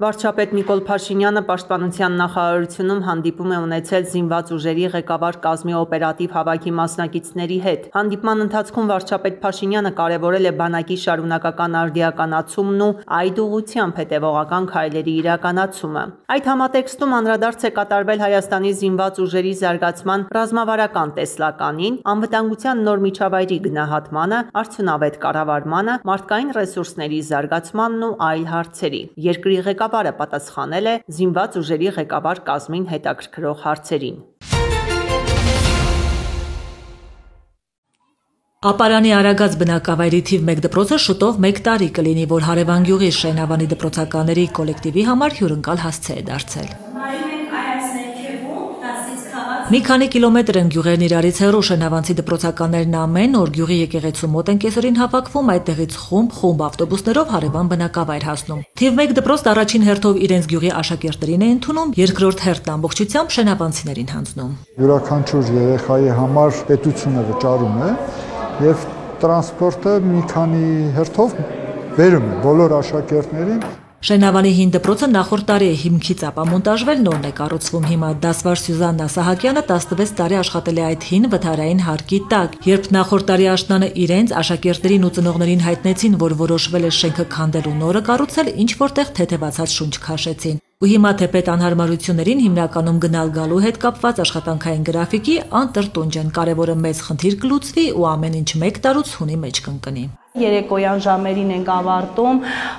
Վարչապետ Նիկոլ Փաշինյանը Պաշտպանության նախարարությունում հանդիպում է ունեցել զինված ուժերի ղեկավար կազմի օպերատիվ հավաքի մասնակիցների հետ։ Հանդիպման ընթացքում վարչապետ Փաշինյանը կարևորել է բանակի շարունակական արդիականացումն ու այդ ուղղությամբ հետևողական քայլերի իրականացումը։ Այդ համատեքստում անդրադարձ է կատարվել Հայաստանի զինված ուժերի զարգացման ռազմավարական տեսլականին, անվտանգության նոր միջավայրի գնահատմանը, արդյունավետ կառավարմանը, մարդկային ռեսուրսների զարգացմանն ու այլ հարցերի։ Երկրի ղեկավարը պատասխանել է զինված ուժերի ղեկավար կազմին հետաքրքրող հարցերին։ Ապարանի Արագած բնակավայրի թիվ 1 դպրոցը շուտով 1 տարի կլինի, որ Հարևան գյուղի Շենավանի դպրոցականների կոլեկտիվի համար հյուրընկալ հասցե է դարձել։ Մի քանի կիլոմետր են գյուղերն իրարից հեռու, շենավանցի դպրոցականներն ամեն օր գյուղի եկեղեցու մոտ են կեսօրին հավաքվում, այդտեղից խումբ ավտոբուսներով հարևան բնակավայր հասնում։ Թիվ 1 դպրոցն առաջին հերթով իրենց գյուղի աշակերտներին է ընդունում, երկրորդ հերթն ամբողջությամբ շենավանցիներին հանձնում։ Յուրաքանչյուր երեխայի համար պետությունը վճարում է եւ տրանսպորտը մի քանի հերթով բերում է բոլոր աշակերտներին։ Շենավանի հին դպրոցը նախորդ տարի է հիմքից ապամոնտաժվել, նորն է կառուցվում հիմա։ Դասվար Սյուզաննա Սահակյանը 16 տարի աշխատել է այդ հին վթարային հարկի տակ։ Երբ նախորդ տարի աշնանը իրենց աշակերտներին ու ծնողներին հայտնեցին, որ որոշվել է շենքը քանդել ու նորը կառուցել, ինչ որտեղ թեթևացած շունչ քաշեցին։ Ու հիմա թեպետ անհարմարություններին հիմնականում գնալ գալու հետ կապված աշխատանքային գրաֆիկի անտրտունջ են, կարևորը մեծ խնդիր կլուծվի ու ամեն ինչ 1 տարուց հունի մեջ կընկնի։ Երեկոյան ժամերին ենք ավարտում,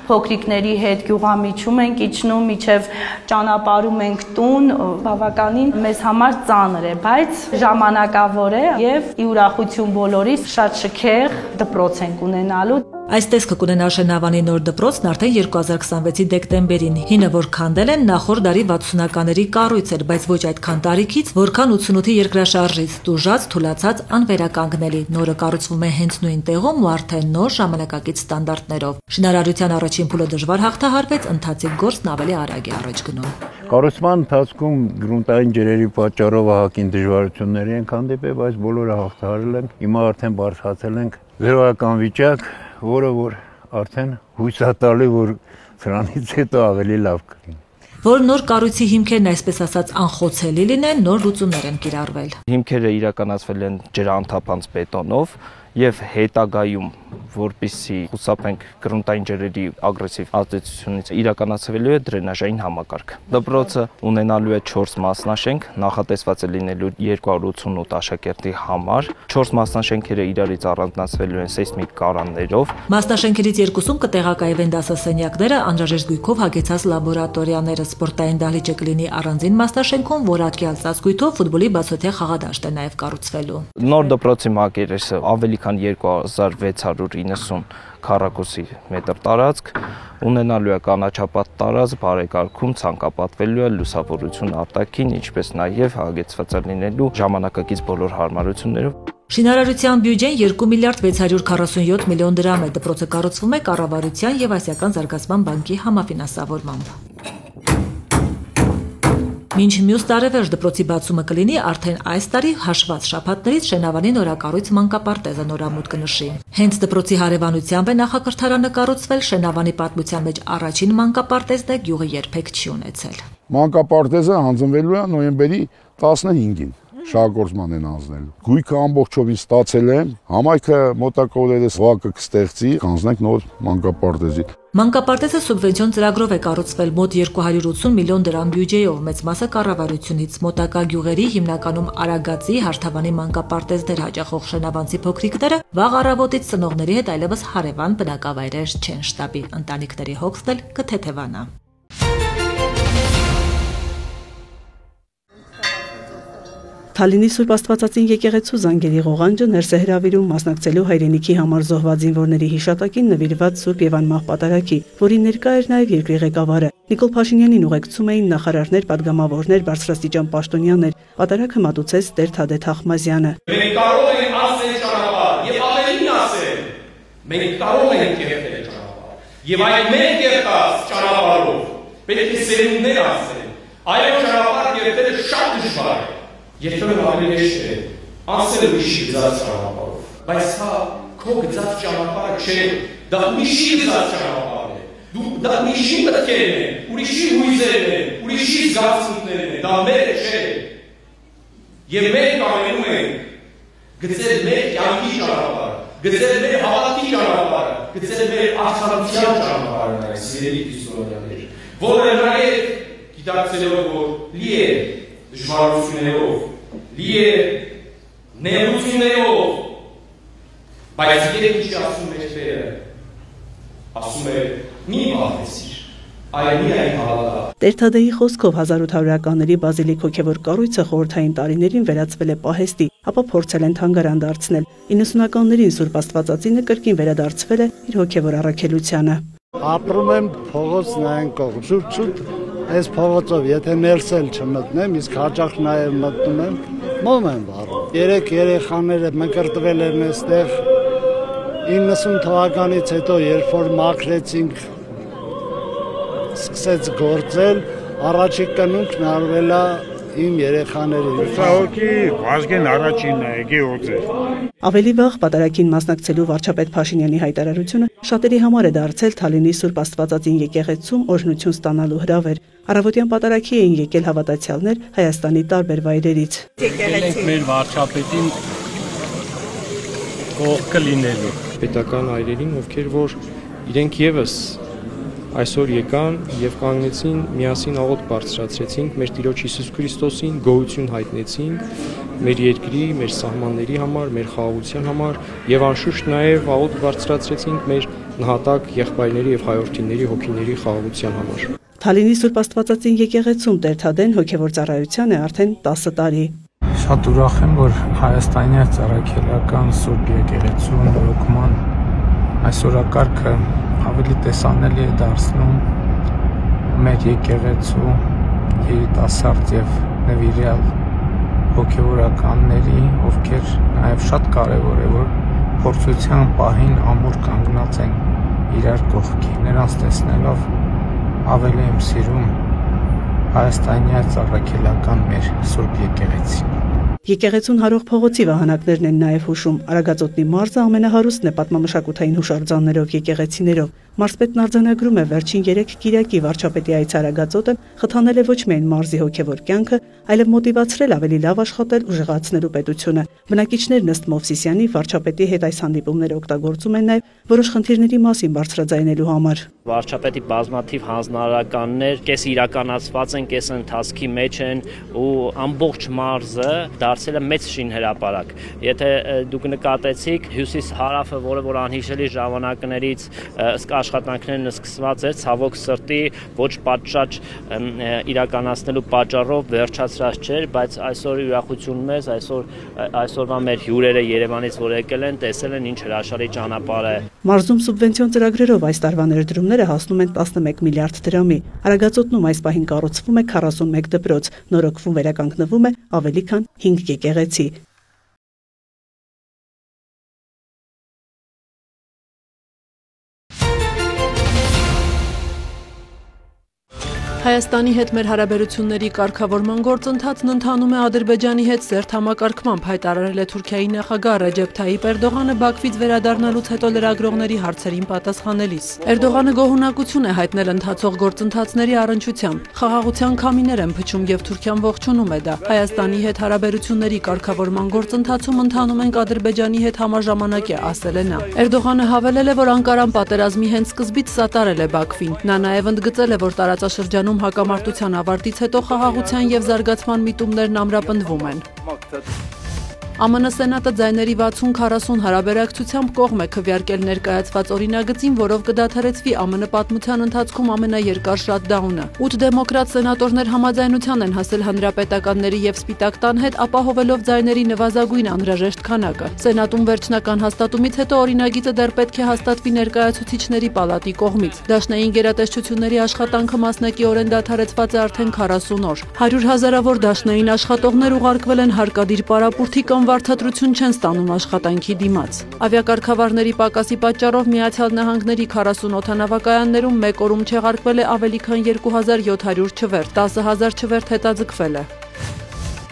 փոքրիկների հետ գյուղամիջում ենք իջնում, միջև ճանապարհում ենք տուն, բավականին մեզ համար ծանր է, բայց ժամանակավոր է եւ ի ուրախություն բոլորիս շատ շքեղ դպրոց ենք ունենալու։ Այս տեսքը կունենա Շենավանի նոր դպրոցն արդեն 2026-ի դեկտեմբերին։ Հինը, որ քանդել են, նախորդ դարի 60-ականների կառույց էր, բայց ոչ այդքան տարիքից, որքան 88-ի երկրաշարժից, տուժած, թուլացած, անվերականգնելի։ Նորը կառուցվում է հենց նույն տեղում ու արդեն նոր ժամանակակից ստանդարտներով։ Շինարարության առաջին փուլը դժվար հաղթահարվեց, ընթացիկ գործն ավելի արագ է առաջ գնում։ Կառուցման ընթացքում գրունտային ջրերի պատճառով ահագին դժվարությունների ենք հանդիպել, բայց բոլորը հաղթահարել ենք։ Հիմա արդեն բարձրացել ենք զրոյական վիճակ, որը որ արդեն հույսատալի, որ սրանից հետո ավելի լավ կլինի։ Որ նոր կառույցի հիմքերն այսպես ասած անխոցելի լինեն, նոր լուծումներ են կիրառվել։ Հիմքերը իրականացվել են ջրանթափանց բետոնով եւ հետագայում, որպեսզի խուսափենք գրունտային ջրերի ագրեսիվ ազդեցությունից, իրականացվելու է դրենաժային համակարգ։ Դպրոցը ունենալու է 4 մասնաշենք, նախատեսված է լինելու 288 աշակերտի համար։ 4 մասնաշենքերը իրարից առանձնացվելու են սեյսմիկ կարաններով։ Մասնաշենքերից 2-ում կտեղակայվեն դասասենյակները, անհրաժեշտ գույքով հագեցած լաբորատորիաները, սպորտային դահլիճը կլինի առանձին մասնաշենքում, որակյալ ծածկույթով ֆուտբոլի բացօթյա խաղադաշտ է նաև կառուցվելու։ Նոր դպրոցի մակերեսը ավելի քան 2690 քառակուսի մետր տարածք ունենալու է կանաչապատ տարածք, բարեկարգում ցանկապատվելու է լուսավորություն արտաքին, ինչպես նաև հագեցված լինելու ժամանակակից բոլոր հարմարություններով։ Շինարարության բյուջեն 2 միլիարդ 647 միլիոն դրամ է, դպրոցը կառուցվում է կառավարության եւ Ասիական զարգացման բանկի համաֆինանսավորմամբ։ Մինչ մյուս տարեվերջ դպրոցի բացումը կլինի, արդեն այս տարի հաշված շաբաթներից Շենավանի նորակառույց մանկապարտեզը նորամուտ կնշի։ Հենց դպրոցի հարևանությամբ է նախակրթարանը կառուցվել, Շենավանի պատմության մեջ առաջին մանկապարտեզն է, գյուղը երբեք չի ունեցել։ Մանկապարտեզը հանձնվելու է նոյեմբերի 15-ին։ Շահգործման են անձնելու։ Գույքը ամբողջովին ստացել է, համայնքը մոտակա օրերս վակը կստեղծի, կանցնենք նոր մանկապարտեզի։ Մանկապարտեզը սուբվենցիոն ծրագրով է կառուցվել մոտ 280 միլիոն դրամ բյուջեով, մեծ մասը կառավարությունից, մոտակա գյուղերի, հիմնականում Արագածի, Հարթավանի մանկապարտեզներ հաճախող շենավանցի փոքրիկները վաղ առավոտից ծնողների հետ այլևս հարևան բնակավայրեր չեն, շտաբի ընտանիքների հոգսն էլ կթեթևանա։ Թալինի Սուրբ Աստվածածին եկեղեցու զանգերի ղողանջը ներս է հրավիրում մասնակցելու հայրենիքի համար զոհված զինվորների հիշատակին նվիրված Սուրբ եւ անմահ պատարագի, որին ներկա էր նաեւ երկրի ղեկավարը։ Նիկոլ Փաշինյանին ուղեկցում էին նախարարներ, падգամավորներ, բարձրաստիճան պաշտոնյաներ։ Պատարագը մատուցեց Տեր Թադեթ Ախմազյանը։ Մենք կարող ենք ասել ճանապարհ եւ ավելին ասել։ Մենք կարող ենք կերտել ճանապարհ։ Եվ այդ մենք կերտած ճանապարհով պետք է սերունդներ ասել։ Այո, ճանապարհ կերտելը շատ դժվար է։ Երբեմն ավելի հեշտ է ասել ուրիշի գծած ճանապարհով, բայց հա քո գծած ճանապարհը չէ, դա ուրիշի գծած ճանապարհն է։ Դա ուրիշի մտքերն են, ուրիշի հույզերն են, ուրիշի զգացմունքներն են, դա մերը չէ։ Եվ մենք կամենում ենք գծել մեր կյանքի ճանապարհը, գծել մեր հավատքի ճանապարհը, գծել մեր արդարության ճանապարհը, այս սիրելի քրիստոնյաներ, որը նաև գիտակցելով, որ լի է դժվարություններով, լի է նեղություններով, բայց երբ ինչի ասում մեր Տերը, ասում է մի վախեցիր, այլ միայն հավատա։ Տեր Թադեի խոսքով 1800-ականների բազիլիկ հոգևոր կառույցը խորհրդային տարիներին վերածվել է պահեստի, ապա փորձել են թանգարան դարձնել։ 90-ականներին Սուրբ Աստվածածինը կրկին վերադարձվել է իր հոգևոր առաքելությանը։ Ապրում եմ փողոց նայեն կողմ, շուտ այս փողոցով, եթե ներսել չմտնեմ, իսկ հաճախ նաև մտնում եմ, մոմ եմ վառում։ 3 երեխաները մկրտվել են այստեղ 90 թվականից հետո, երբ որ մաքրեցինք, սկսեց գործել, առաջի կնունքն արվել է իմ երեխաներին։ Հոգի Վազգեն առաջինն է, Գեորգ։ Ավելի վաղ պատարագին մասնակցելու վարչապետ Փաշինյանի հայտարարությունը շատերի համար է դարձել Թալինի Սուրբ Աստվածածին եկեղեցում օրհնություն ստանալու հրավեր։ Առավոտյան պատարագի էին եկել հավատացյալներ Հայաստանի տարբեր վայրերից։ Եկել մեր վարչապետին կողքը լինելու պետական այրերին, ովքեր որ իրենք եւս այսօր եկան եւ կանգնեցին, միասին աղոթ բարձրացրեցինք մեր Տիրոջ Հիսուս Քրիստոսին, գոհություն հայտնեցինք մեր երկրի, մեր սահմանների համար, մեր խաղաղության համար եւ անշուշտ նաեւ աղոթ բարձրացրեցինք մեր նահատակ եղբայրների եւ հայրենիների հոգիների խաղաղության համար։ Թալինի Սուրբ Աստվածածին եկեղեցում Տեր Թադեն հոգևոր ծառայության է արդեն 10 տարի։ Շատ ուրախ եմ, որ Հայաստանի Ծառայքելական Սուրբ եկեղեցու նորոգման այս օրակարգը ավելի տեսանելի է դարձնում մեր եկեղեցու երիտասարդ եւ նվիրյալ հոգեվորականների, ովքեր նաեւ շատ կարեւոր է, որ փորձության պահին ամուր կանգնած են իրար կողքի։ Նրանց տեսնելով ավելի եմ սիրում Հայաստանի Ծառայքելական մեր Սուրբ եկեղեցին։ Եկեղեցուն հարող փողոցի վահանակներն են նաև հուշում։ Արագածոտնի մարզը ամենահարուստն է պատմամշակութային հուշարձաններով, եկեղեցիներով։ Մարզպետն արձանագրում է վերջին 3 կիրակի վարչապետի այցը Արագածոտը խթանել է ոչ միայն մարզի հոգևոր կյանքը, այլև մոտիվացրել ավելի լավ աշխատել ուժեղացնելու պետությունը։ Բնակիչներն ըստ Մովսիսյանի վարչապետի հետ այս հանդիպումները օգտագործում են նաև որոշ խնդիրների մասին բարձրաձայնելու համար։ Վարչապետի բազմաթիվ հանձնարարականներ կես իրականացված են, կես ընթացքի մեջ են ու ամբողջ մարզը դարձել է մեծ շինհրապարակ։ Եթե դուք նկատեցիք, հյուսիս հարավը, որը որ անհիշելի ժամանակներից աշխատանքներն սկսված էր, ցավոք սրտի ոչ պատշաճ իրականացնելու պատճառով վերջացած չէր, բայց այսօր ուրախություն մեզ, այսօրվա մեր հյուրերը Երևանից որ եկել են, տեսել են ինչ հրաշալի ճանապարհ է։ Մարզում սուբվենցիոն ծրագրերով այս տարվա ներդրումները հասնում են 11 միլիարդ դրամի։ Արագածոտնում այս պահին կառուցվում է 41 դպրոց, նորոգվում վերականգնվում է ավելի քան 5 եկեղեցի։ Հայաստանի հետ մեր հարաբերությունների կարգավորման գործընթացն ընթանում է Ադրբեջանի հետ սերտ համակարգմամբ, հայտարարել է Թուրքիայի նախագահ Ռեջեփ Թայիփ Էրդողանը Բաքվից վերադառնալուց հետո լրագրողների հարցերին պատասխանելիս։ Էրդողանը գոհունակություն է հայտնել ընթացող գործընթացների առնչությամբ։ Խաղաղության քամիներ են փչում եւ Թուրքիան ողջունում է դա։ Հայաստանի հետ հարաբերությունների կարգավորման գործընթացում ընթանում ենք Ադրբեջանի հետ համաժամանակ է, ասել է նա։ Էրդողանը հավելել է, որ Անկարան պատերազմի հենց սկզբից սատարել է Բաքվին։ Նա նաեւ ընդգծել է, որ տարածաշրջանում հակամարտության ավարտից հետո խաղաղության եւ զարգացման միտումներն ամրապնդվում են։ ԱՄՆ Սենատը ձայների 60-40 հարաբերակցությամբ կողմ է քվեարկել ներկայացված օրինագծին, որով կդադարեցվի ԱՄՆ պատմության ընթացքում ամենաերկար շատդաունը։ 8 դեմոկրատ սենատորներ համաձայնության են հասել հանրապետականների եւ Սպիտակ տան հետ, ապահովելով ձայների նվազագույն անհրաժեշտ քանակը։ Սենատում վերջնական հաստատումից հետո օրինագիծը դեռ պետք է հաստատվի ներկայացուցիչների պալատի կողմից։ Դաշնային գերատեսչությունների աշխատանքը մասնակիորեն դադարեցված է արդեն 40 օր։ 100 հազարավոր դաշնային աշխատողներ ուղարկվել են հարկադիր պարապուրտի կամ վարձատրություն չեն ստանում աշխատանքի դիմաց։ Ավիակարգավարների պակասի պատճառով Միացյալ Նահանգների 40 օդանավակայաններում մեկ օրում չեղարկվել է ավելի քան 2700 չվերթ, 10000 չվերթ հետաձգվել է։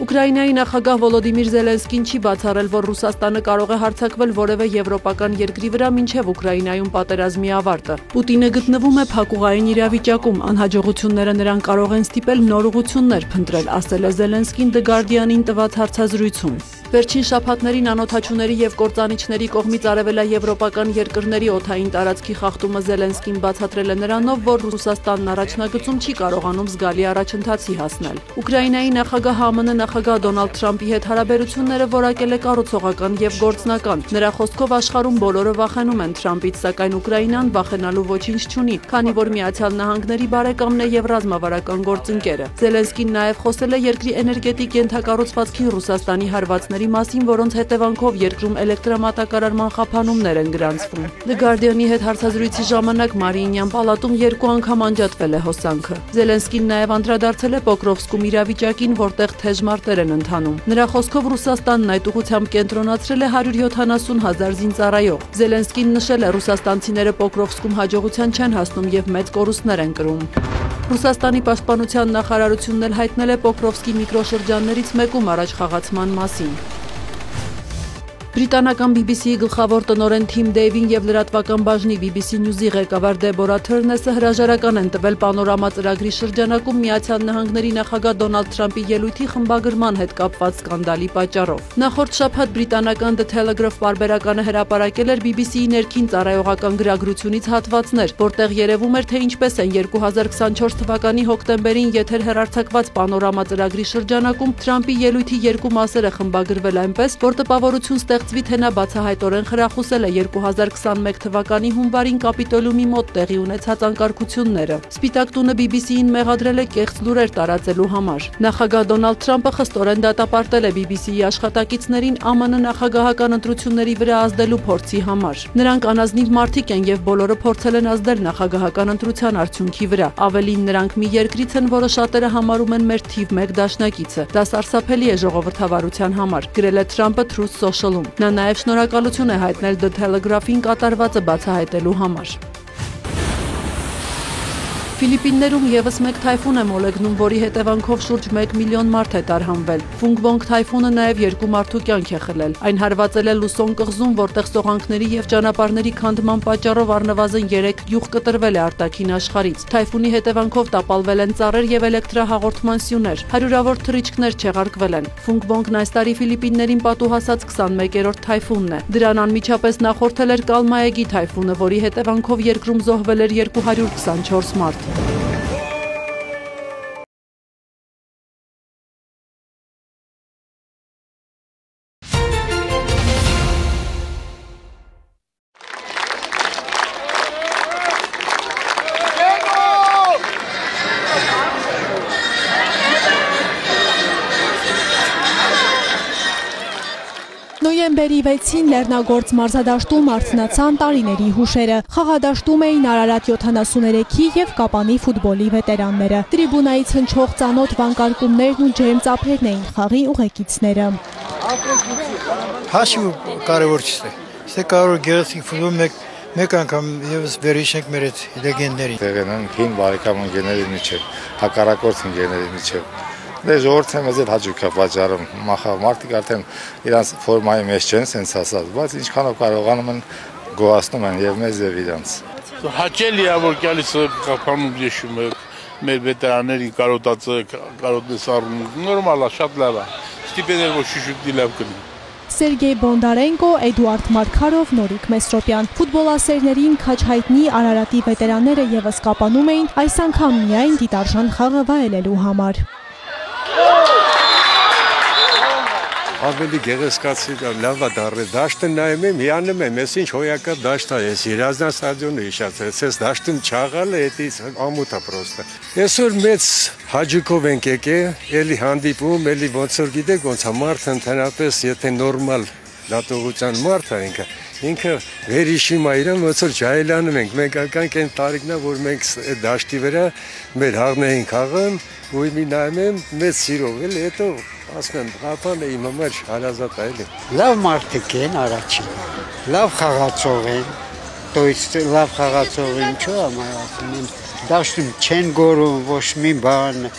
Ուկրաինայի նախագահ Վոլոդիմիր Զելենսկին չի բացառել, որ Ռուսաստանը կարող է հարձակվել որևէ եվրոպական երկրի վրա մինչև Ուկրաինայում պատերազմի ավարտը։ Պուտինը գտնվում է փակուղային իրավիճակում, անհաջողությունները նրան կարող են ստիպել նոր ուղղություններ փնտրել, ասել է Զելենսկին The Guardian-ին տված հարցազրույցում։ Վերջին շաբաթներին անօթաչուների եւ կործանիչների կողմից արևելաեվրոպական երկրների օդային տարածքի խախտումը Զելենսկին բացատրել է նրանով, որ Ռուսաստանն առաջնագծում չի կարողանում զգալի առաջընթացի հասնել։ Ուկրաինայի նախագահ ԱՄՆ նախագահ Դոնալդ Թրամփի հետ հարաբերությունները որակել է կառուցողական եւ գործնական։ Նրա խոսքով աշխարհում բոլորը վախենում են Թրամփից, սակայն Ուկրաինան վախենալու ոչինչ չունի, քանի որ Միացյալ Նահանգների բարեկամն է եւ ռազմավարական գործընկերը։ Զելենսկին նաեւ խոսել է երկրի էներգետիկ ենթակառուցվածքին Ռուսաստանի հարվածների մասին, որոնց հետևանքով երկրում էլեկտրամատակարարման խափանումներ են գրանցվում։ The Guardian-ի հետ հարցազրույցի ժամանակ Մարիինյան պալատում 2 անգամ անջատվել է հոսանքը։ Զելենսկին նաև անդրադարձել է Պոկրովսկում իրավիճակին, որտեղ թեժ մարտեր են ընթանում։ Նրա խոսքով Ռուսաստանն այդ ուղղությամբ կենտրոնացրել է 170,000 զինծառայող։ Զելենսկին նշել է, ռուսաստանցիները Պոկրովսկում հաջողության չեն հասնում եւ մեծ կորուստներ են կրում։ Ռուսաստանի պաշտպանության նախարարությունն էլ հայտնել է Պոկրովսկի միկրոշրջաններից մեկում առաջ խաղացման մասին։ Բրիտանական BBC-ի գլխավոր տնօրեն Թիմ Դեյվին եւ լրատվական բաժնի BBC News-ի ղեկավար Դեբորա Թըրնեսը հրաժարական են տվել Պանորամա ծրագրի շրջանակում Միացյալ Նահանգների նախագահ Դոնալդ Թրամփի ելույթի խմբագրման հետ կապված սկանդալի պատճառով։ Նախորդ շաբաթ բրիտանական The Telegraph պարբերականը հրապարակել էր BBC-ի ներքին ծառայողական գրագրությունից հատվածներ, որտեղ երևում էր, թե ինչպես են 2024 թվականի հոկտեմբերին եթեր հեռարձակված Պանորամա ծրագրի շրջանակում Թրամփի ելույթի երկու մասերը խմբագրվել այնպես, որ տպավորություն ստեղծվի, թե նա բացահայտորեն խրախուսել է 2021 թվականի հունվարին Կապիտոլիումի մոտ տեղի ունեցած անկարգությունները։ Սպիտակ տունը BBC-ին մեղադրել է կեղծ լուրեր տարածելու համար։ Նախագահ Դոնալդ Թրամփը խստորեն դատապարտել է BBC-ի աշխատակիցներին ԱՄՆ նախագահական ընտրությունների վրա ազդելու փորձի համար։ Նրանք անազնիվ մարդիկ են եւ բոլորը փորձել են ազդել նախագահական ընտրության արդյունքի վրա։ Ավելին, նրանք մի երկրից են, որը շատերը համարում են մեր թիվ 1 դաշնակիցը։ Դա սարսափելի է ժողովրդավարության համար, գրել է Թրամփը Truth Social-ում։ Նա նաև շնորհակալություն է հայտնել The Telegraph-ին կատարվածը բացահայտելու համար։ Ֆիլիպիններում եւս մեկ թայֆուն է մոլեգնում, որի հետևանքով շուրջ 1 միլիոն մարդ է տարհանվել։ Ֆունգվոնգ թայֆունը նաև 2 մարդու կյանք է խլել։ Այն հարվածել է Լուսոն կղզում, որտեղ սողանքների եւ ճանապարհների քանդման պատճառով առնվազն 3 գյուղ կտրվել է արտաքին աշխարհից։ Թայֆունի հետևանքով տապալվել են ծառեր եւ էլեկտրահաղորդման սյուներ։ Հարյուրավոր թռիչքներ չեղարկվել են։ Ֆունգվոնգն այս տարի Ֆիլիպիններին պատուհասած 21-րդ թայֆունն է։ Դրան անմիջապես նախորդել էր Կալմայեգի թայֆունը, որի հետևանքով երկրում զոհվել էր 224 մարդ։ Նոյեմբերի 6-ին Լեռնագործ մարզադաշտում արթնացան տարիների հուշերը։ Խաղադաշտում էին Արարատ 73-ի եւ Կապանի ֆուտբոլի վետերանները։ Տրիբունայից հնչող ծանոթ վանկարկումներն ու ջերմ ծափերն էին խաղի ուղեկիցները։ Հաշիվ կարևոր չէ։ Ստե կարող գեղեցիկ ֆուտբոլ մեկ անգամ եւս վերհիշենք մեր այդ լեգենդներին։ Տեղերն հին բարեկամ ընկերների միջև, հակառակորդ ընկերների միջև։ Դե ժողովրդը մեզ էլ հաճույք է պատճառում, մարդիկ արդեն իրանց ֆորմայի մեջ չեն սենց ասած, բայց ինչքանով կարողանում են գոհացնում են եւ մեզ եւ իրանց։ Հաճելի է, որ գալիս Կապանում յեշում է մեր վետերանների կարոտես առնում, նորմալ է, շատ լավ է, ստիպենել որ շուշուկդի լավ կլինի։ Սերգեյ Բոնդարենկո, Էդուարդ Մարկարով, Նորիկ Մեսրոպյան։ Ֆուտբոլասերներին քաչ հայտնի Արարատի վետերանները եւս Կապանում էին այս անգամ միայն դիտարժան խաղը վայելելու համար։ Ավելի գեղեցկացիկ լավ է դառել, դաշտը նայում եմ, հիանում եմ, ես ինչ հոյակա դաշտ է, ես Երազնա ստադիոնը հիշացրեց, ես դաշտում չաղալ է, էդից ամուտ է պրոստը։ Այսօր մեծ հաճույքով ենք եկել, էլի հանդիպում, էլի ոնց որ գիտեք, ոնց է մարդը ընդհանրապես, եթե նորմալ դատողության մարդ է ինքը վերհիշում է իրան, ոնց որ ջահելանում ենք, մենք ականք այն տարիքն է, որ մենք դաշտի վրա մեր հաղներին խաղան, ու մի նայում եմ մեծ սիրով, էլի հետո ասում եմ, հապան է իմ համար հարազատ է, էլի։ Լավ մարդիկ են առաջին, լավ խաղացող են, լավ խաղացող ինչու եմ ասում եմ, դաշտում չեն գորում ոչ մի բան,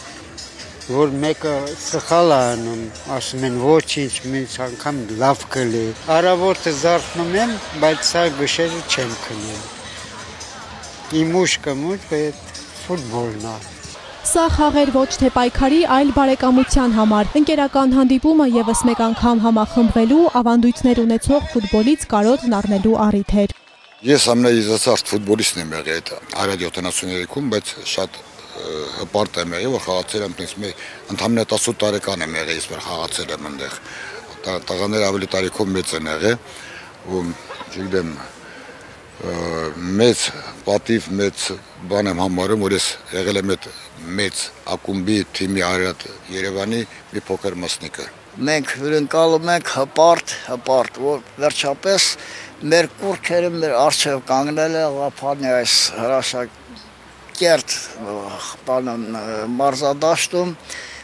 որ մեկը սխալ է անում, ասում են ոչինչ, մյուս անգամ լավ կլի։ Առավոտը զարթնում եմ, բայց սա գիշերը չեմ քնում։ Իմ ուշքը ֆուտբոլն է։ Սա խաղեր ոչ թե պայքարի, այլ բարեկամության համար։ Ընկերական հանդիպումը եւս մեկ անգամ համախմբվելու, ավանդույթներ ունեցող ֆուտբոլից կարոտն առնելու առիթ էր։ Ես ամենաիզացած ֆուտբոլիստն եմ եղել այդ Արադ 73-ում, բայց շատ հպարտ եմ եղել, որ խաղացել եմ, ընդամենը 18 տարեկան եմ եղել, ես որ խաղացել եմ այնտեղ։ Տղաները ավելի տարիքով մեծ են եղել, ու չգիտեմ, մեծ պատիվ, մեծ բան եմ համարում, որ ես եղել եմ այդ մեծ ակումբի թիմի Արադ Երևանի մի փոքր մասնիկը։ Մենք հյուրընկալում ենք հպարտ, որ վերջապես մեր կուրքերը մեր առջև կանգնել է Ղափանի այս հրաշակերտ մարզադաշտում,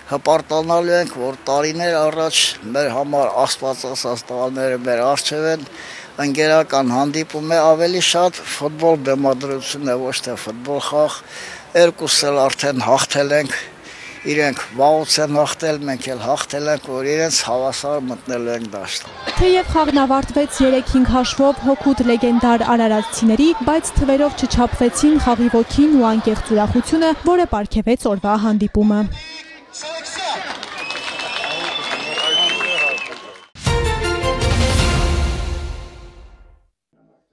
հպարտանալու ենք, որ տարիներ առաջ մեր համար Աստված ասած տղաները մեր առջև են, ընկերական հանդիպում է, ավելի շատ ֆուտբոլ բեմադրություն է, ոչ թե ֆուտբոլ խաղ, երկուսս էլ արդեն հաղթել ենք, իրենք վաղուց են հաղթել, մենք էլ հաղթել ենք, որ իրենց հավասար մտնելու ենք դաշտ։ Թեև խաղն ավարտվեց 3-5 հաշվով հօգուտ լեգենդար արարատցիների, բայց թվերով չչափվեցին խաղի ոգին ու անկեղծ ուրախությունը, որը պարգևեց օրվա հանդիպումը։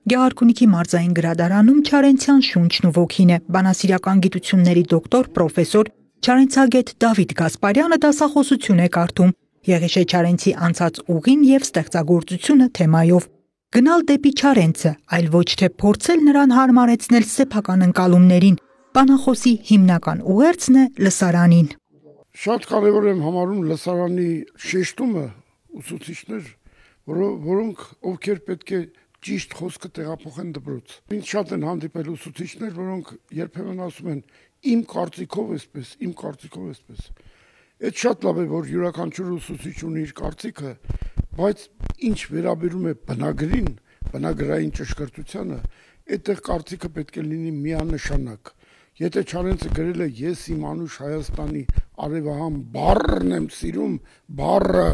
Գեղարքունիքի մարզային գրադարանում Չարենցյան շունչն ու ոգին է։ Բանասիրական գիտությունների դոկտոր, պրոֆեսոր Չարենցագետ Դավիթ Գասպարյանը դասախոսություն է կարդում Եղիշե Չարենցի անցած ուղին եւ ստեղծագործությունը թեմայով։ Գնալ դեպի Չարենցը, այլ ոչ թե փորձել նրան հարմարեցնել սեփական ընկալումներին։ Բանախոսի հիմնական ուղերձն է լսարանին։ Շատ կարևոր եմ համարում լսարանի շեշտումը ուսուցիչներ, որոնք ովքեր պետք է ճիշտ խոսքը տեղափոխեն դպրոց։ Ինձ շատ են հանդիպել ուսուցիչներ, որոնք երբեմն ասում են իմ կարծիքով էսպես, իմ կարծիքով էսպես։ Այդ շատ լավ է, որ յուրաքանչյուր ուսուցիչ ունի իր կարծիքը, բայց ինչ վերաբերում է բնագրին, բնագրային ճշգրտությանը, այդտեղ կարծիքը պետք է լինի միանշանակ։ Եթե Չարենցը գրել է ես իմ անուշ Հայաստանի արևահամ բառն եմ սիրում, բառը,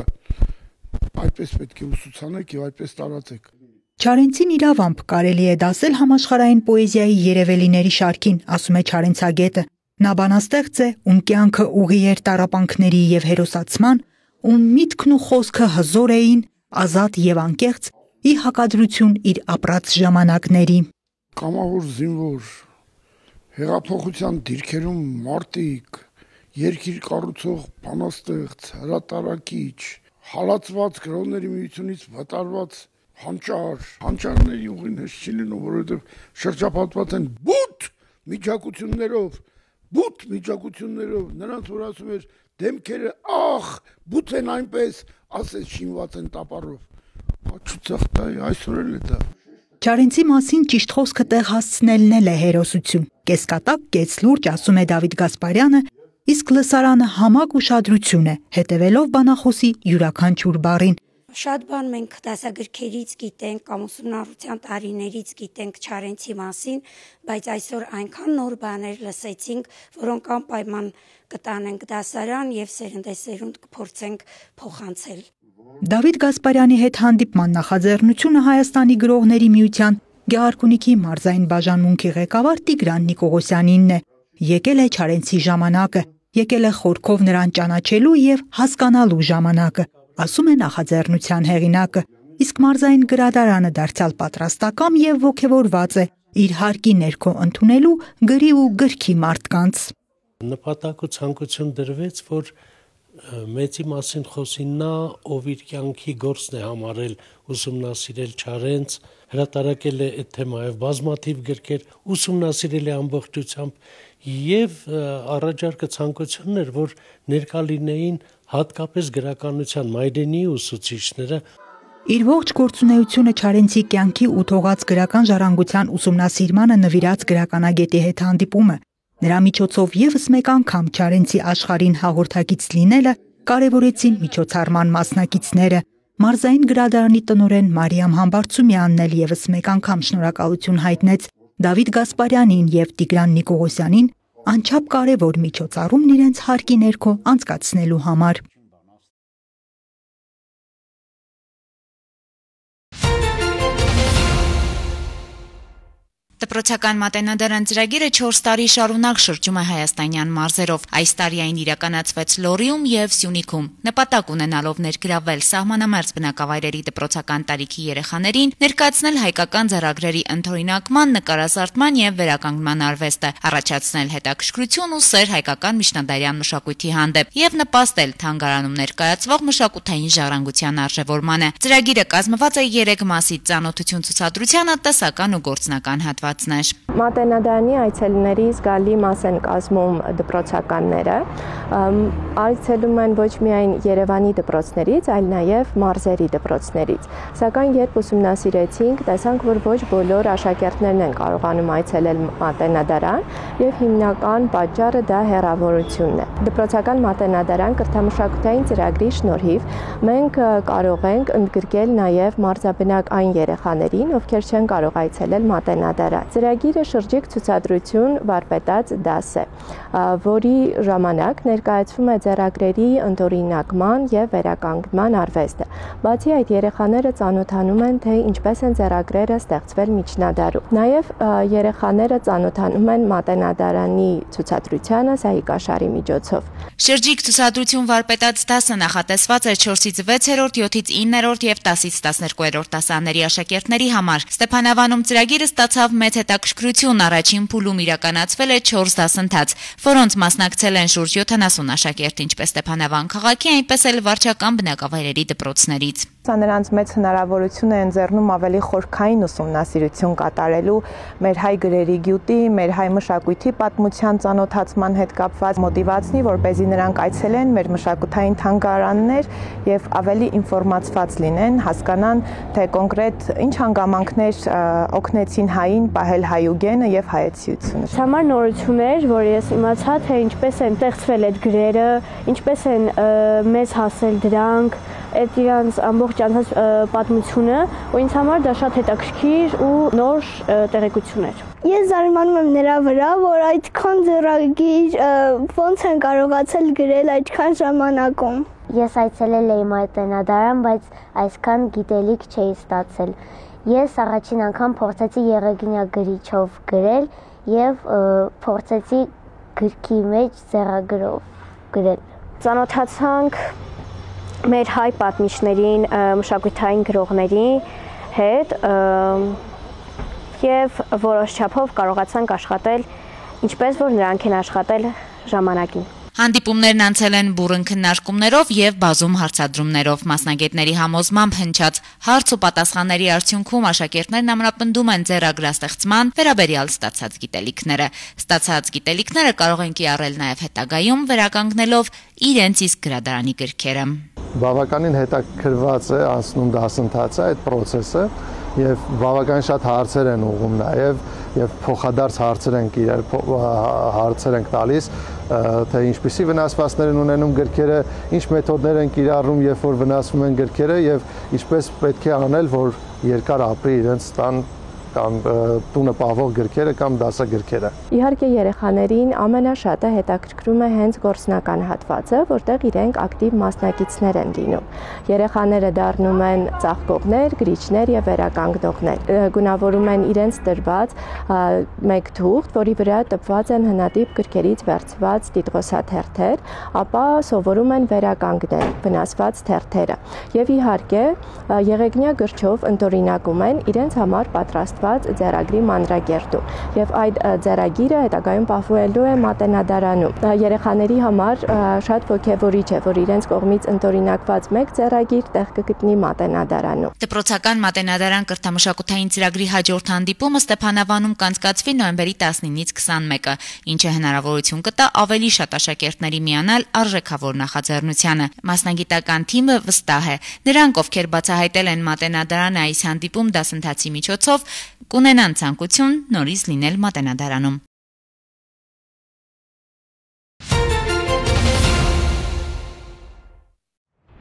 այդպես պետք է ուսուցանեք եւ այդպես տարածեք։ Չարենցին իրավամբ կարելի է դասել համաշխարհային պոեզիայի երևելիների շարքին, ասում է Չարենցագետը։ Նա բանաստեղծ է, ում կյանքը ուղի էր տառապանքների եւ հերոսացման, ում միտքն ու խոսքը հզոր էին, ազատ եւ անկեղծ, ի հակադրություն իր ապրած ժամանակների։ Կամավոր զինվոր, հեղափոխության դիրքերում մարտիկ, երկիր կառուցող բանաստեղծ, հրատարակիչ, հալածված գրողների միությունից վտարված հանճարների ուղին հեշտ չի լինում, որովհետև շրջապատված են բութ միջակություններով, նրանց որ ասում էր դեմքերը բութ են այնպես, ասես շինված են տապարով, այսօր էլ է դա։ Չարենցի մասին ճիշտ խոսքը տեղ հասցնելն էլ է հերոսություն, կեսկատակ, կեսլուրջ, ասում է Դավիթ Գասպարյանը, իսկ լսարանը համակ ուշադրություն է, հետևելով բանախոսի յուրաքանչյուր բառին։ Շատ բան մենք դասագրքերից գիտենք կամ ուսումնառության տարիներից գիտենք Չարենցի մասին, բայց այսօր այնքան նոր բաներ լսեցինք, որոնք անպայման կտանենք դասարան եւ սերնդեսերունդ կփորձենք փոխանցել։ Դավիթ Գասպարյանի հետ հանդիպման նախաձեռնությունը Հայաստանի գրողների միության Գեղարքունիքի մարզային բաժանմունքի ղեկավար Տիգրան Նիկողոսյանինն է։ Եկել է Չարենցի ժամանակը, եկել է խորքով նրան ճանաչելու եւ հասկանալու ժամանակը, ասում է նախաձեռնության հեղինակը, իսկ մարզային գրադարանը դարձյալ պատրաստակամ եւ ոգեվորված է իր հարկի ներքո ընդունելու գրի ու գրքի մարդկանց։ Նպատակ ու ցանկություն դրվեց, որ մեծի մասին խոսի նա, ով իր կյանքի գործն է համարել ուսումնասիրել Չարենց, հրատարակել է այդ թեմայով բազմաթիվ գրքեր, ուսումնասիրել է ամբողջությամբ եւ առաջարկը ցանկությունն էր, որ ներկա լինեին հատկապես գրականության մայրենի ուսուցիչները։ Իր ողջ գործունեությունը Չարենցի կյանքի ու թողած գրական ժառանգության ուսումնասիրմանը նվիրած գրականագետի հետ հանդիպումը, նրա միջոցով եւս մեկ անգամ Չարենցի աշխարհին հաղորդակից լինելը կարևորեցին միջոցառման մասնակիցները։ Մարզային գրադարանի տնօրեն Մարիամ Համբարձումյանն էլ եւս մեկ անգամ շնորհակալություն հայտնեց Դավիթ Գասպարյանին եւ Տիգրան Նիկողոսյանին, անչափ կարևոր միջոցառումն իրենց հարկի ներքո անցկացնելու համար։ Դպրոցական մատենադարան ծրագիրը 4 տարի շարունակ շրջում է հայաստանյան մարզերով։ Այս տարի այն իրականացվեց Լոռիում եւ Սյունիքում։ Նպատակ ունենալով ներգրավել սահմանամերձ բնակավայրերի դպրոցական տարիքի երեխաներին, ներկայացնել հայկական ձեռագրերի ընդօրինակման, նկարազարդման եւ վերականգնման արվեստը, առաջացնել հետաքրքրություն ու սեր հայկական միջնադարյան մշակույթի հանդեպ եւ նպաստել թանգարանում ներկայացվող մշակութային ժառանգության արժևորմանը։ Ծրագիրը կազմված է 3 մասից՝ ծանոթություն ցուցադրությանը, տեսական ու գործնական հատված։ Մատենադարանի այցելուների զգալի մաս են կազմում դպրոցականները, այցելում են ոչ միայն Երևանի դպրոցներից, այլ նաև մարզերի դպրոցներից, սակայն երբ ուսումնասիրեցինք, տեսանք, որ ոչ բոլոր աշակերտներն են կարողանում այցելել մատենադարան եւ հիմնական պատճառը դա հեռավորությունն է։ Դպրոցական մատենադարան կրթամշակութային ծրագրի շնորհիվ մենք կարող ենք ընդգրկել նաև մարզաբնակ այն երեխաներին, ովքեր չեն կարող այցելել մատենադարան։ Ծրագիրը շրջիկ ցուցադրություն վարպետաց դաս է, որի ժամանակ ներկայացվում է ձեռագրերի ընդօրինակման եւ վերականգնման արվեստը։ Բացի այդ, երեխաները ծանոթանում են, թե ինչպես են ձեռագրերը ստեղծվել միջնադարում։ Նաեւ երեխաները ծանոթանում են մատենադարանի ցուցադրությանը սահիկաշարի միջոցով։ Շրջիկ ցուցադրություն վարպետաց դասը նախատեսված է 4-ից 6-րդ, 7-ից 9-րդ եւ 10-ից 12-րդ դասաների աշակերտների համար։ Ստեփանավանում ծրագիրը ստացավ մեծ հետաքրքրություն, առաջին փուլում իրականացվել է 4 դասընթաց, որոնց մասնակցել են շուրջ 70 աշակերտ, ինչպես Ստեփանավան քաղաքի, այնպես էլ վարչական բնակավայրերի դպրոցներից։ Սա նրանց մեծ հնարավորություն է ընձեռնում ավելի խորքային ուսումնասիրություն կատարելու մեր հայ գրերի գյուտի, մեր հայ մշակույթի պատմության ծանոթացման հետ կապված մոտիվացնի, որպեսզի նրանք այցելեն մեր մշակութային թանգարաններ եւ ավելի ինֆորմացված լինեն, հասկանան, թե կոնկրետ ինչ հանգամանքներ օգնեցին հային պահել հայուգենը եւ հայեցիությունը։ Համար նորություն էր, որ ես իմացա, թե ինչպես են ստեղծվել այդ գրերը, ինչպես են մեզ հասել դրանք, այդ իրանց ամբողջ անցած պատմությունը, ու ինձ համար դա շատ հետաքրքիր ու նոր տեղեկություն էր։ Ես զարմանում եմ նրա վրա, որ այդքան ձեռագիր ոնց են կարողացել գրել այդքան ժամանակում։ Ես այցելել էի մատենադարան, բայց այսքան գիտելիք չէի ստացել։ Ես առաջին անգամ փորձեցի եղեգնյա գրիչով գրել եւ փորձեցի գրքի մեջ ձեռագրով գրել։ Ծանոթացանք մեր հայ պատմիչներին, մշակութային գրողների հետ եւ որոշ չափով կարողացանք աշխատել ինչպես որ նրանք են աշխատել ժամանակին։ Հանդիպումներն անցել են բուռն քննարկումներով եւ բազում հարցադրումներով։ Մասնագետների համոզմամբ հնչած հարց ու պատասխանների արդյունքում աշակերտներն ամրապնդում են ձեռագրաստեղծման վերաբերյալ ստացած գիտելիքները։ Ստացած գիտելիքները կարող են կիրառել նաեւ հետագայում վերականգնելով իրենց իսկ գրադարանի գրքերը։ Բավականին հետաքրքրված է անցնում դասընթացը այդ process-ը եւ բավական շատ հարցեր են ուղղում նաեւ եւ փոխադարձ հարցեր ենք տալիս, թե ինչպիսի վնասվածքներ են ունենում գրքերը, ինչ մեթոդներ են կիրառում, երբ որ վնասվում են գրքերը եւ ինչպես պետք է անել, որ երկար ապրի իրենց տան կամ տունը պահվող գրքերը կամ դասագրքերը։ Իհարկե երեխաներին ամենաշատը հետաքրքրում է հենց գործնական հատվածը, որտեղ իրենք ակտիվ մասնակիցներ են լինում։ Երեխաները դառնում են ծաղկողներ, գրիչներ եւ վերականգնողներ։ Գունավորում են իրենց տրված մեկ թուղթ, որի վրա տպված են հնատիպ գրքերից վերցված տիտղոսաթերթեր, ապա սովորում են վերականգնել վնասված թերթերը։ Եվ իհարկե եղեգնյա գրչով ընդօրինակում են իրենց համար պատրաստ ձեռագրի մանրակերտում եւ այդ ձեռագիրը հետագայում պահվելու է մատենադարանում։ Երեխաների համար շատ ոգևորիչ է, որ իրենց կողմից ընդօրինակված մեկ ձեռագիր տեղ կգտնի մատենադարանում։ Դպրոցական մատենադարան կրթամշակութային ծրագրի հաջորդ հանդիպումը Ստեփանավանում կանցկացվի նոյեմբերի 19-ից 21-ը, ինչը հնարավորություն կտա ավելի շատ աշակերտների միանալ արժեքավոր նախաձեռնությանը։ Մասնագիտական թիմը վստահ է, նրանք, ովքեր բացահայտել են մատենադարանը այս հանդիպում դասընթացի միջոցով, կունենան ցանկություն նորից լինել մատենադարանում։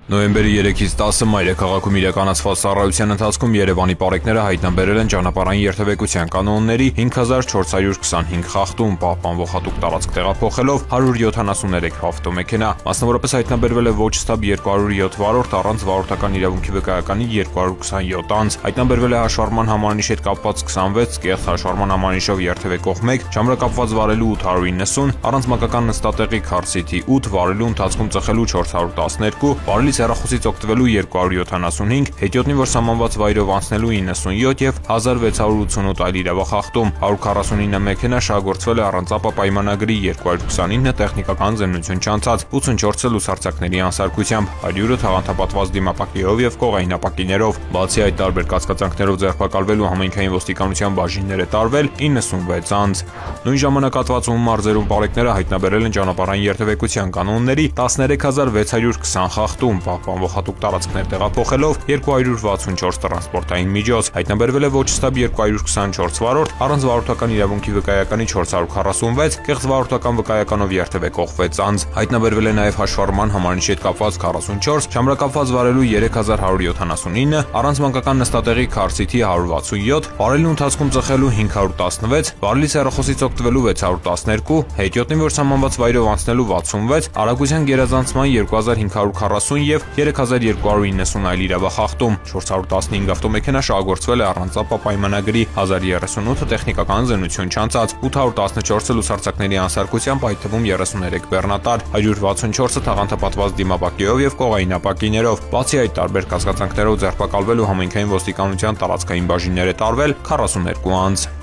Նոյեմբերի 3-ից 10-ը մայրաքաղաքում իրականացված ծառայության ընթացքում Երևանի պարեկները հայտնաբերել են ճանապարհային երթևեկության կանոնների 5425 խախտում, պահպանվող հատուկ տարածք տեղափոխելով 173 ավտոմեքենա։ Մասնավորապես հայտնաբերվել է ոչ ստաբ 207 վարորդ առանց վարորդական իրավունքի վկայականի 227 անձ, հայտնաբերվել է հաշվառման համարանիշ հետ կապված 26, կեղծ հաշվառման համարանիշով երթևեկող 1, ժամանակապված վարելու 890, առանց մանկական նստատեղի քարսիթի 8, վարելու ընթացքում ծխելու 412, վարելիս հեռախոսից օգտվելու 275, հետիոտնի որ սահմանված վայրով անցնելու 97 եւ 1688 այլ իրավախախտում, 149 մեքենա շահագործվել է առանց ապա պայմանագրի 229 տեխնիկական զննություն չանցած, 84-ը լուսարձակների անսարքությամբ, 100-ը թաղանթապատված դիմապակիով եւ կողայնապակիներով։ Բացի այդ տարբեր կասկածանքներով ձերբակալվելու համայնքային ոստիկանության բաժիններ է տարվել 96 անձ։ Նույն ժամանակահատվածում մարզերում պարեկները հայտնաբերել են ճանապարհային երթևեկության կանոնների 13620 խախտում, պահպանվող հատուկ տարածքներ տեղափոխելով 264 տրանսպորտային միջոց, հայտնաբերվել է ոչ ստաբ 224 վարորդ, առանց վարորդական իրավունքի վկայականի 446, կեղծ վարորդական վկայականով երթևեկող 6 անձ, հայտնաբերվել է նաև հաշվառման համարանիշի հետ կապված 44, ժամանակապված վարելու 3179, առանց մանկական նստատեղի քարսիթի 167, վարելու ընթացքում ծխելու 516, վարելիս հեռախոսից օգտվելու 612, հետիոտնի որ սահմանված վայրով անցնելու 66, արագության գերազանցման 2540 եւ 3290 այլ իրավախախտում, 415 ավտոմեքենա շահագործվել է առանց ապա պայմանագրի, 1038-ը տեխնիկական զննություն չանցած, 814-ը լուսարձակների անսարքությամբ, այդ թվում 33 բեռնատար, 164-ը թաղանթապատված դիմապակիով եւ կողայնապակիներով։ Բացի այդ տարբեր կասկածանքներով ձերբակալվել ու համայնքային ոստիկանության տարածքային բաժիններ է տարվել 42 անձ։